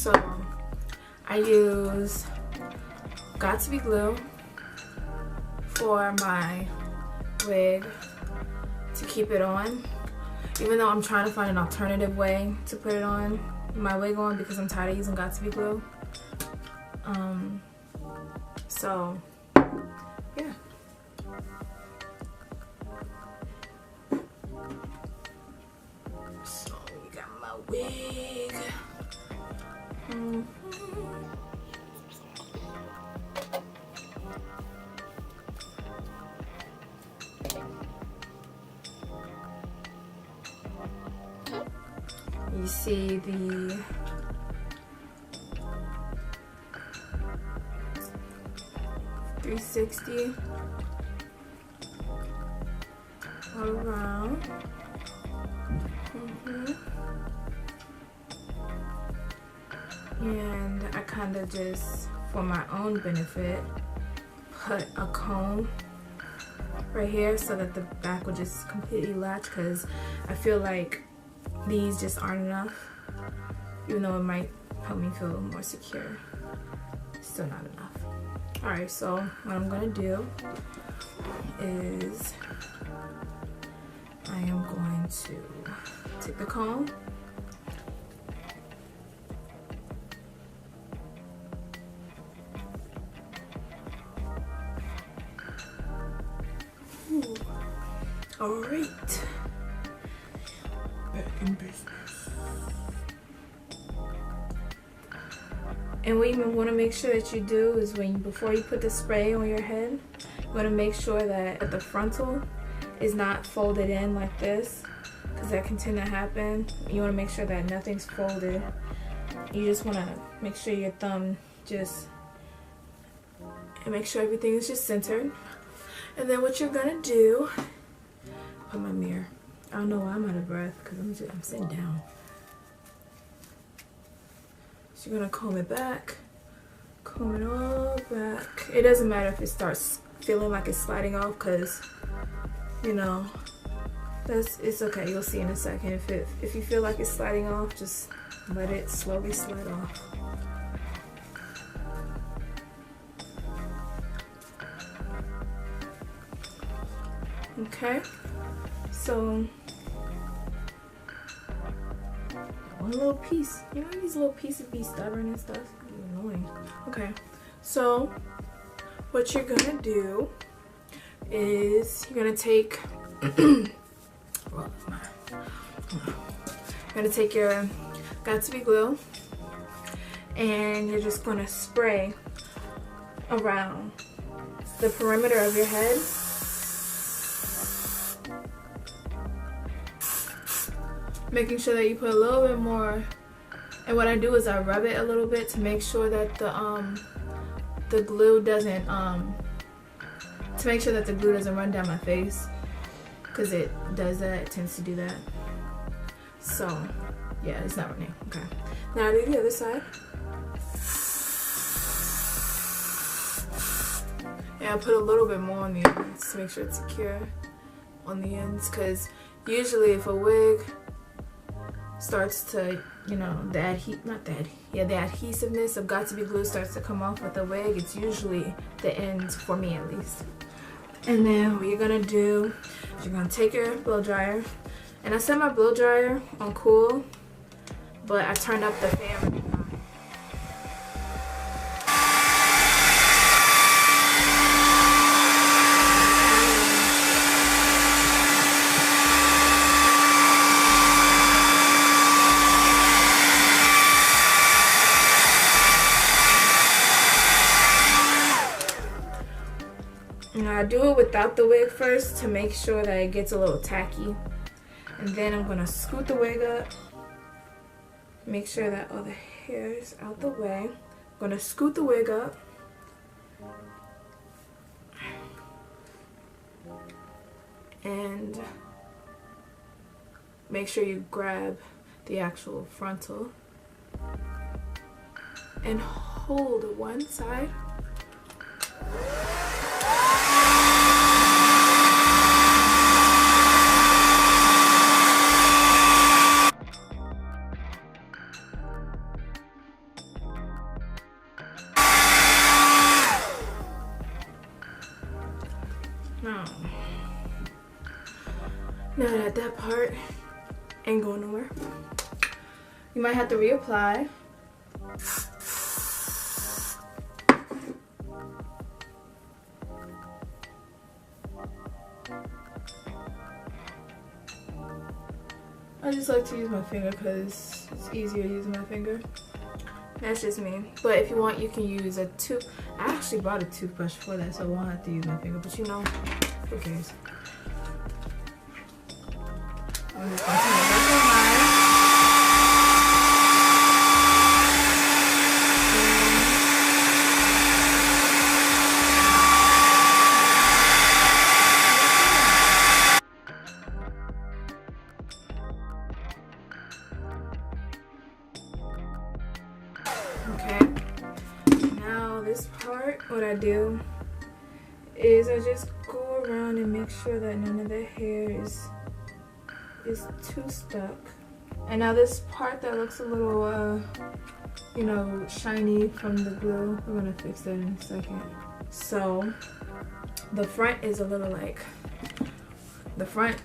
So I use Got To Be glue for my wig to keep it on, even though I'm trying to find an alternative way to put it on, my wig on, because I'm tired of using Got To Be glue. So yeah. So we got my wig. You see the .360 all around. And I kind of just, for my own benefit, put a comb right here so that the back will just completely latch, because I feel like these just aren't enough, even though it might help me feel more secure. Still not enough. Alright, so what I'm gonna do is I am going to take the comb, alright, back in business. And what you want to make sure that you do is before you put the spray on your head, you want to make sure that the frontal is not folded in like this, because that can tend to happen. You want to make sure that nothing's folded. You just want to make sure your thumb and make sure everything is just centered. And then what you're gonna do, put my mirror. I don't know why I'm out of breath, because I'm sitting down. So you're gonna comb it back, comb it all back. It doesn't matter if it starts feeling like it's sliding off, because you know it's okay. You'll see in a second. If you feel like it's sliding off, just let it slowly slide off. Okay, so one little piece. You know, these little pieces be stubborn and stuff. It's annoying. Okay, so what you're gonna do is you're gonna take you're gonna take your Got To Be glue, and you're just gonna spray around the perimeter of your head. Making sure that you put a little bit more, and what I do is I rub it a little bit to make sure that the glue doesn't run down my face, because it does that. It tends to do that. So yeah, it's not running. Okay, now I do the other side. Yeah, I put a little bit more on the ends to make sure it's secure on the ends, because usually if a wig starts to, you know, the adhesiveness of Got To Be glue starts to come off with the wig, it's usually the ends, for me at least. And then what you're gonna do is you're gonna take your blow dryer, and I set my blow dryer on cool, but I turned up the fan really high. I do it without the wig first to make sure that it gets a little tacky, and then I'm gonna scoot the wig up, make sure that all the hair is out the way. I'm gonna scoot the wig up, and make sure you grab the actual frontal and hold one side. Now that part ain't going nowhere, you might have to reapply. I just like to use my finger because it's easier using my finger. That's just me. But if you want, you can use a tooth. I actually brought a toothbrush for that, so I won't have to use my finger. But you know, who cares? I'm just gonna turn it back on mine. Okay, now this part, what I do is I just go around and make sure that none of the hair is too stuck. And now this part that looks a little you know, shiny from the glue, we're gonna fix that in a second. So the front is a little like, the front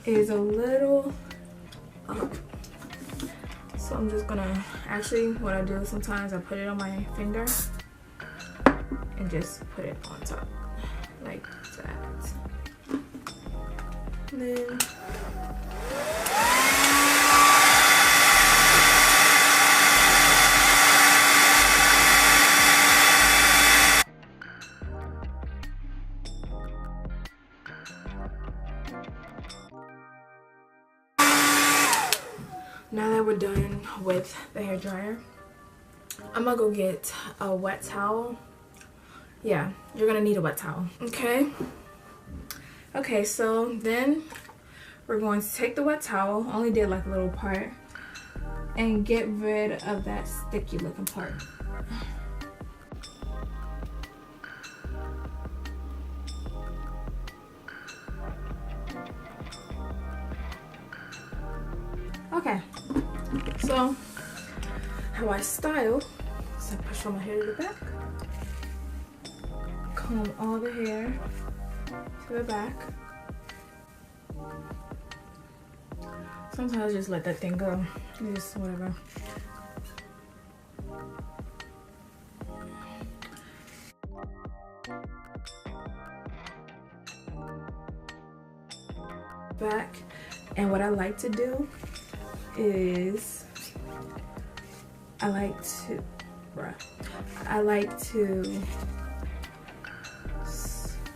is a little up. So I'm just gonna, actually what I do is sometimes I put it on my finger and just put it on top like that. And then now that we're done with the hair dryer, I'm gonna go get a wet towel. Yeah, you're gonna need a wet towel, okay? Okay, so then we're going to take the wet towel, only did like a little part, and get rid of that sticky looking part. Okay, so how I style is I push all my hair to the back, comb all the hair to the back. Sometimes I just let that thing go, just whatever. Back, and what I like to do is I like to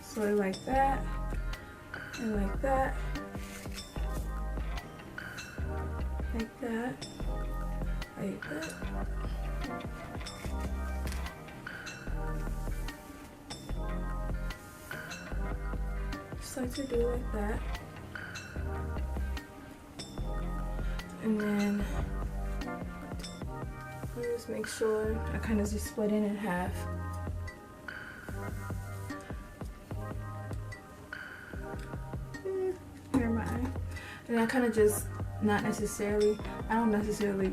sort of like that and like that, like that, like that. Just like to do like that. And then I'll just make sure I kind of just split it in half. Never mind. And I kind of just, I don't necessarily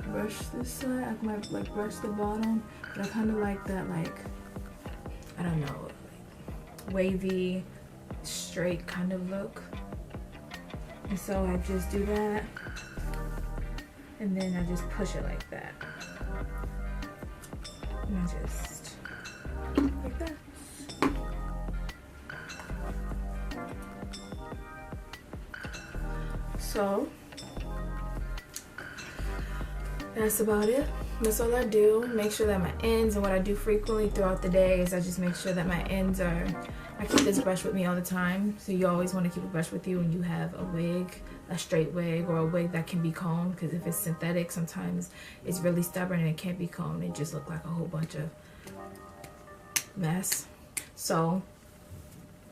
brush this side. I might like brush the bottom, but I kind of like that, like, I don't know, like wavy, straight kind of look. And so I just do that. And then I just push it like that. And I just, like that. So, that's about it. That's all I do. Make sure that my ends, and what I do frequently throughout the day is I just make sure that my ends are, I keep this brush with me all the time. So you always want to keep a brush with you when you have a wig, a straight wig, or a wig that can be combed, because if it's synthetic, sometimes it's really stubborn and it can't be combed. It just looks like a whole bunch of mess. So,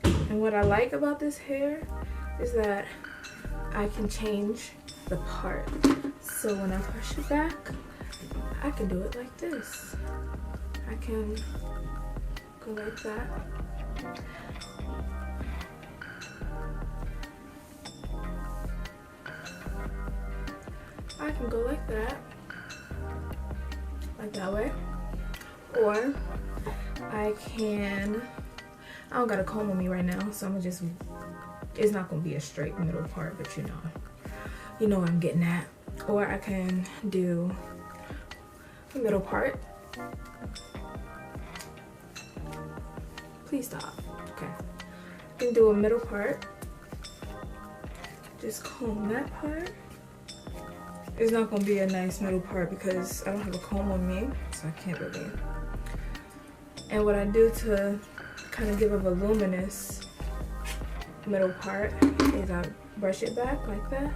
and what I like about this hair is that I can change the part. So when I push it back, I can do it like this. I can go like that. I can go like that way, or I don't got a comb on me right now, so I'm gonna just, it's not gonna be a straight middle part, but you know what I'm getting at. Or I can do the middle part. Please stop. Okay. I can do a middle part. Just comb that part. It's not gonna be a nice middle part because I don't have a comb on me, so I can't really. And what I do to kind of give a voluminous middle part is I brush it back like that.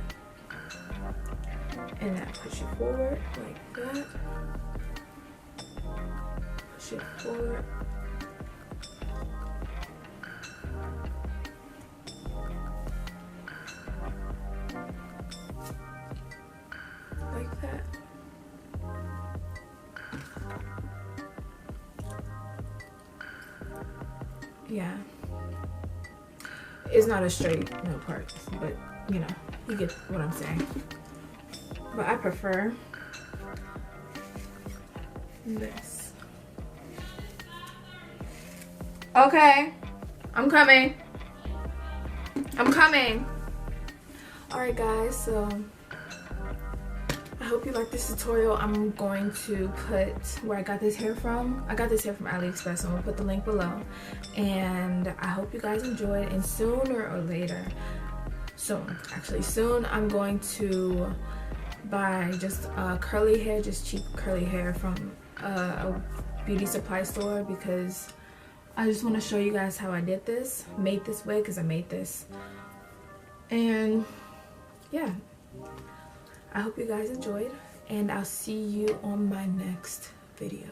And I push it forward like that. Push it forward. Like that. Yeah. It's not a straight middle part, but you know, you get what I'm saying. But I prefer this. Okay, I'm coming. I'm coming. All right, guys, so I hope you like this tutorial. I'm going to put where I got this hair from. I got this hair from AliExpress, so I'm gonna put the link below. And I hope you guys enjoyed, and sooner or later, soon, I'm going to buy just curly hair, just cheap curly hair from a beauty supply store, because I just want to show you guys how I did this, made this wig, because I made this. And yeah, I hope you guys enjoyed, and I'll see you on my next video.